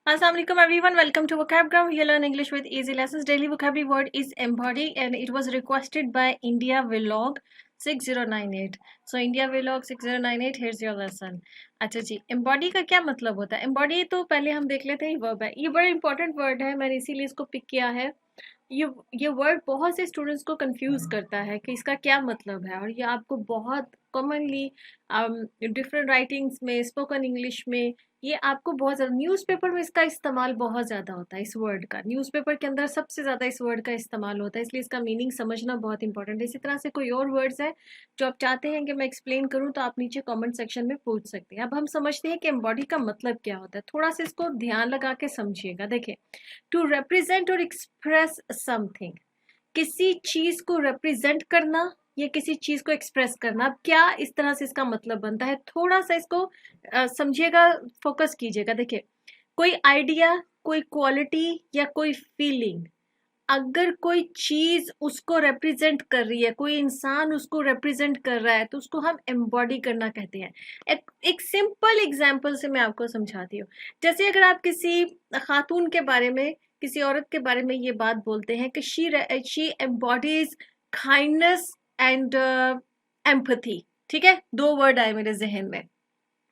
Assalamualaikum everyone, welcome to Vocabgram. Here learn English with easy lessons. Daily vocabulary word is embody and it was requested by India Vlog 6098. So India Vlog 6098, here's your lesson. अच्छा जी, embody का क्या मतलब होता है? embody तो पहले हम देख लेते हैं, वर्ब है। ये बड़ा इंपॉर्टेंट वर्ड है, मैंने इसीलिए इसको पिक किया है। ये वर्ड बहुत से स्टूडेंट्स को कंफ्यूज करता है कि इसका क्या मतलब है, और ये आपको बहुत कॉमनली डिफरेंट राइटिंग्स में, स्पोकन इंग्लिश में, ये आपको बहुत ज़्यादा न्यूज़पेपर में इसका इस्तेमाल बहुत ज़्यादा होता है। इस वर्ड का न्यूज़पेपर के अंदर सबसे ज़्यादा इस वर्ड का इस्तेमाल होता है, इसलिए इसका मीनिंग समझना बहुत इंपॉर्टेंट है। इसी तरह से कोई और वर्ड्स है जो आप चाहते हैं कि मैं एक्सप्लेन करूं तो आप नीचे कमेंट सेक्शन में पूछ सकते हैं। अब हम समझते हैं कि एम्बॉडी का मतलब क्या होता है। थोड़ा सा इसको ध्यान लगा के समझिएगा। देखिए, टू रिप्रेजेंट और एक्सप्रेस समथिंग, किसी चीज को रिप्रेजेंट करना या किसी चीज को एक्सप्रेस करना। अब क्या इस तरह से इसका मतलब बनता है, थोड़ा सा इसको समझिएगा, फोकस कीजिएगा। देखिए, कोई आइडिया, कोई क्वालिटी या कोई फीलिंग, अगर कोई चीज उसको रिप्रेजेंट कर रही है, कोई इंसान उसको रिप्रेजेंट कर रहा है, तो उसको हम एम्बॉडी करना कहते हैं। एक सिंपल एग्जांपल से मैं आपको समझाती हूँ। जैसे अगर आप किसी खातून के बारे में, किसी औरत के बारे में ये बात बोलते हैं कि she embodies kindness and empathy, ठीक है, दो वर्ड आए मेरे जहन में,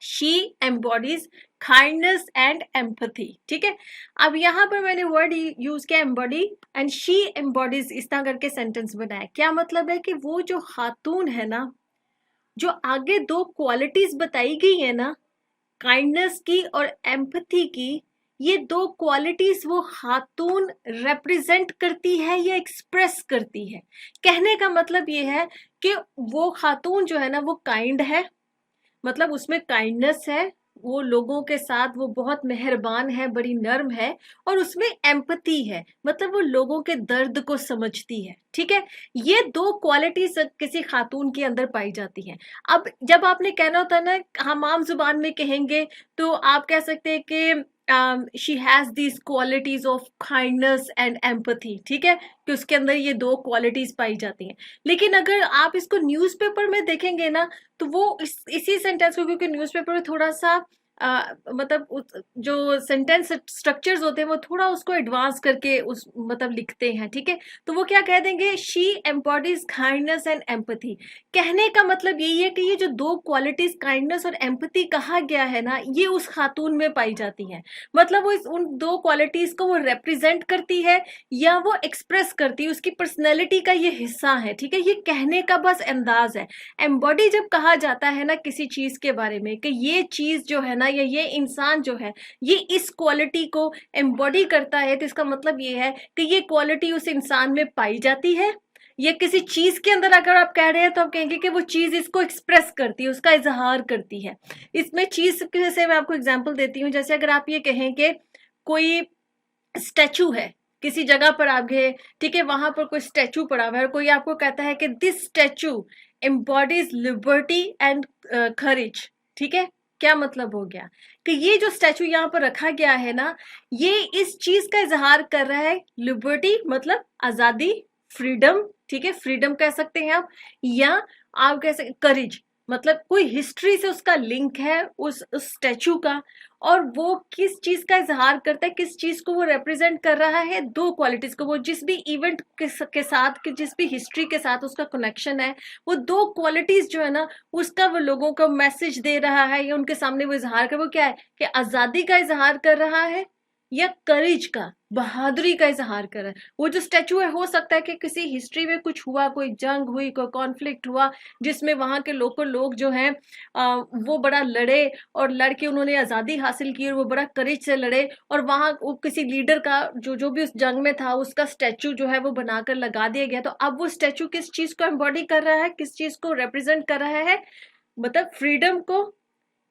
she embodies kindness and empathy, ठीक है। अब यहाँ पर मैंने वर्ड यूज किया एम्बॉडी एंड शी एम्बॉडीज, इस तरह करके सेंटेंस बनाया। क्या मतलब है कि वो जो खातून है ना, जो आगे दो क्वालिटीज बताई गई है ना, काइंडनेस की और एम्पथी की, ये दो क्वालिटीज वो खातून रिप्रेजेंट करती है या एक्सप्रेस करती है। कहने का मतलब ये है कि वो खातून जो है ना, वो काइंड है, मतलब उसमें काइंडनेस है, वो लोगों के साथ वो बहुत मेहरबान है, बड़ी नर्म है, और उसमें एम्पथी है, मतलब वो लोगों के दर्द को समझती है, ठीक है। ये दो क्वालिटीज किसी खातून के अंदर पाई जाती हैं। अब जब आपने कहना होता है ना, हम आम जुबान में कहेंगे तो आप कह सकते हैं कि she has these qualities of kindness and empathy, ठीक है, कि उसके अंदर ये दो क्वालिटीज पाई जाती हैं। लेकिन अगर आप इसको न्यूज़पेपर में देखेंगे ना, तो वो इसी सेंटेंस को, क्योंकि न्यूज़पेपर में थोड़ा सा मतलब जो सेंटेंस स्ट्रक्चर्स होते हैं वो थोड़ा उसको एडवांस करके उस मतलब लिखते हैं, ठीक है। तो वो क्या कह देंगे, she embodies kindness and empathy. कहने का मतलब यही है कि ये जो दो क्वालिटीज काइंडनेस और एम्पथी कहा गया है ना, ये उस खातून में पाई जाती हैं। मतलब वो उन दो क्वालिटीज को वो रिप्रेजेंट करती है या वो एक्सप्रेस करती है, उसकी पर्सनैलिटी का ये हिस्सा है, ठीक है। ये कहने का बस अंदाज है। एम्बॉडी जब कहा जाता है ना किसी चीज के बारे में कि ये चीज जो है ना, या ये इंसान जो है, ये इस क्वालिटी को एम्बॉडी करता है, तो इसका मतलब ये है कि ये क्वालिटी उस इंसान में पाई जाती है। ये किसी चीज के अंदर अगर आप कह रहे हैं तो आप कहेंगे कि वो चीज इसको एक्सप्रेस करती है, उसका इजहार करती है। इसमें चीज से मैं आपको एग्जांपल देती हूँ। जैसे अगर आप ये कहें कि कोई स्टैचू है, किसी जगह पर आप गए, ठीक है, वहां पर कोई स्टैचू पड़ा हुआ है, और कोई आपको कहता है कि this statue embodies liberty and courage, ठीक है। क्या मतलब हो गया कि ये जो स्टैचू यहाँ पर रखा गया है ना, ये इस चीज का इजहार कर रहा है। लिबर्टी मतलब आजादी, फ्रीडम, ठीक है, फ्रीडम कह सकते हैं आप, या आप कह सकते करेज, मतलब कोई हिस्ट्री से उसका लिंक है उस स्टैचू का, और वो किस चीज का इजहार करता है, किस चीज को वो रिप्रेजेंट कर रहा है, दो क्वालिटीज को। वो जिस भी इवेंट के साथ, कि जिस भी हिस्ट्री के साथ उसका कनेक्शन है, वो दो क्वालिटीज जो है ना, उसका वो लोगों को मैसेज दे रहा है या उनके सामने वो इजहार कर, वो क्या है कि आजादी का इजहार कर रहा है या करेज का, बहादुरी का इजहार कर रहा है। वो जो स्टैचू है, हो सकता है कि किसी हिस्ट्री में कुछ हुआ, कोई जंग हुई, कोई कॉन्फ्लिक्ट हुआ, जिसमें वहां के लोकल लोग जो हैं वो बड़ा लड़े, और लड़के उन्होंने आज़ादी हासिल की, और वो बड़ा करेज से लड़े, और वहां वो किसी लीडर का जो भी उस जंग में था, उसका स्टैचू जो है वो बनाकर लगा दिया गया। तो अब वो स्टैचू किस चीज को एम्बॉडी कर रहा है, किस चीज को रिप्रेजेंट कर रहा है, मतलब फ्रीडम को,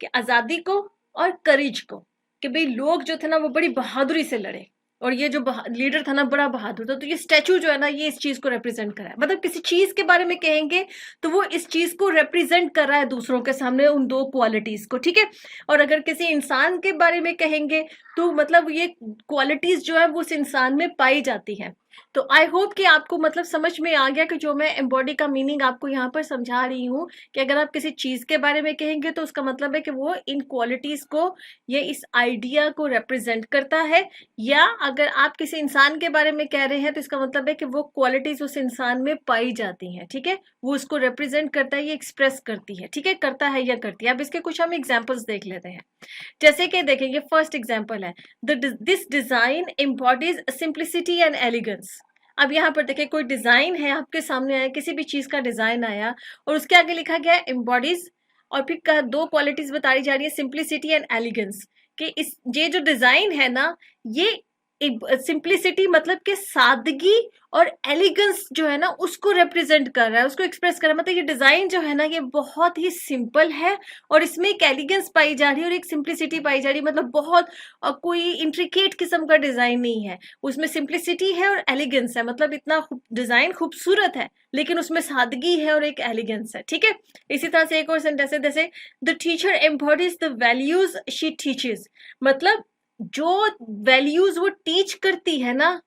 कि आजादी को, और करेज को, कि भाई लोग जो थे ना वो बड़ी बहादुरी से लड़े, और ये जो लीडर था ना बड़ा बहादुर था। तो ये स्टैचू जो है ना, ये इस चीज को रिप्रेजेंट कर रहा है। मतलब किसी चीज के बारे में कहेंगे तो वो इस चीज को रिप्रेजेंट कर रहा है दूसरों के सामने, उन दो क्वालिटीज को, ठीक है। और अगर किसी इंसान के बारे में कहेंगे तो मतलब ये क्वालिटीज जो है वो उस इंसान में पाई जाती हैं। तो आई होप कि आपको मतलब समझ में आ गया कि जो मैं एम्बॉडी का मीनिंग आपको यहाँ पर समझा रही हूँ कि अगर आप किसी चीज के बारे में कहेंगे तो उसका मतलब है कि वो इन क्वालिटीज को, ये इस आइडिया को रिप्रेजेंट करता है, या अगर आप किसी इंसान के बारे में कह रहे हैं तो इसका मतलब है कि वो क्वालिटीज उस इंसान में पाई जाती हैं, ठीक है, वो उसको रिप्रेजेंट करता है, ये एक्सप्रेस करती है, ठीक है, करता है या करती है। अब इसके कुछ हम एग्जाम्पल्स देख लेते हैं। जैसे कि देखेंगे, फर्स्ट एग्जाम्पल है this design embodies simplicity and elegance. अब यहाँ पर देखिए कोई डिजाइन है आपके सामने आया, किसी भी चीज का डिजाइन आया और उसके आगे लिखा गया एम्बॉडीज, और फिर दो क्वालिटीज बताई जा रही है, सिंप्लिसिटी एंड एलिगेंस। कि इस ये जो डिजाइन है ना, ये सिंप्लिसिटी मतलब कि सादगी, और एलिगेंस जो है ना उसको रिप्रेजेंट कर रहा है, उसको एक्सप्रेस कर रहा है। मतलब ये डिजाइन जो है ना ये बहुत ही सिंपल है और इसमें एक एलिगेंस पाई जा रही है और एक सिंप्लिसिटी पाई जा रही है। मतलब बहुत कोई इंट्रिकेट किस्म का डिजाइन नहीं है, उसमें सिंप्लिसिटी है और एलिगेंस है। मतलब इतना डिजाइन खूबसूरत है लेकिन उसमें सादगी है और एक एलिगेंस है, ठीक है। इसी तरह से एक और सेंटेंस है, जैसे the teacher embodies the values she teaches. मतलब जो वैल्यूज वो टीच करती है ना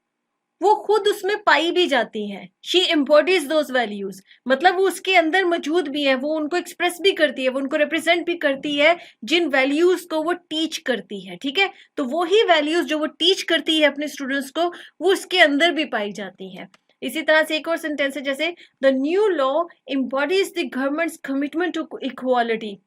वो खुद उसमें पाई भी जाती हैं। शी एम्बॉडीज दोज वैल्यूज, मतलब वो उसके अंदर मौजूद भी है, वो उनको एक्सप्रेस भी करती है, वो उनको रिप्रेजेंट भी करती है जिन वैल्यूज को वो टीच करती है, ठीक है। तो वो ही वैल्यूज जो वो टीच करती है अपने स्टूडेंट्स को, वो उसके अंदर भी पाई जाती है। इसी तरह से एक और सेंटेंस है, जैसे the new law embodies the government's commitment to equality.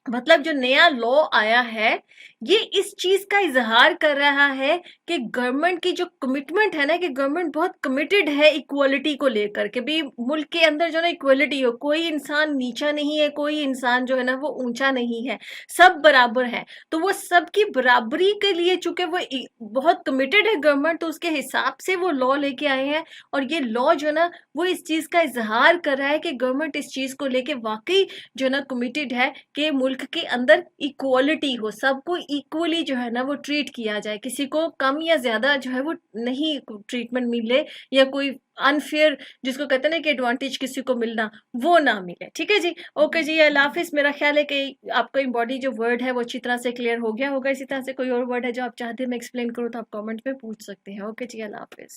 मतलब जो नया लॉ आया है ये इस चीज का इजहार कर रहा है कि गवर्नमेंट की जो कमिटमेंट है ना, कि गवर्नमेंट बहुत कमिटेड है इक्वालिटी को लेकर के भी, मुल्क के अंदर जो ना इक्वालिटी हो, कोई इंसान नीचा नहीं है, कोई इंसान जो है ना वो ऊंचा नहीं है, सब बराबर है। तो वो सबकी बराबरी के लिए चूंकि वो बहुत कमिटेड है गवर्नमेंट, तो उसके हिसाब से वो लॉ लेके आए हैं। और ये लॉ जो ना वो इस चीज का इजहार कर रहा है कि गवर्नमेंट इस चीज को लेके वाकई जो ना कमिटेड है कि मुल्क के अंदर इक्वालिटी हो, सबको इक्वली जो है ना वो ट्रीट किया जाए, किसी को कम या ज्यादा जो है वो नहीं ट्रीटमेंट मिले, या कोई अनफेयर जिसको कहते हैं ना कि एडवांटेज किसी को मिलना, वो ना मिले, ठीक है जी। ओके जी, अल्लाह हाफिज। मेरा ख्याल है कि आपका बॉडी जो वर्ड है वो अच्छी तरह से क्लियर हो गया होगा। इसी तरह से कोई और वर्ड है जो आप चाहते हैं मैं एक्सप्लेन करूँ तो आप कमेंट में पूछ सकते हैं। ओके जी, अल्लाह हाफिज।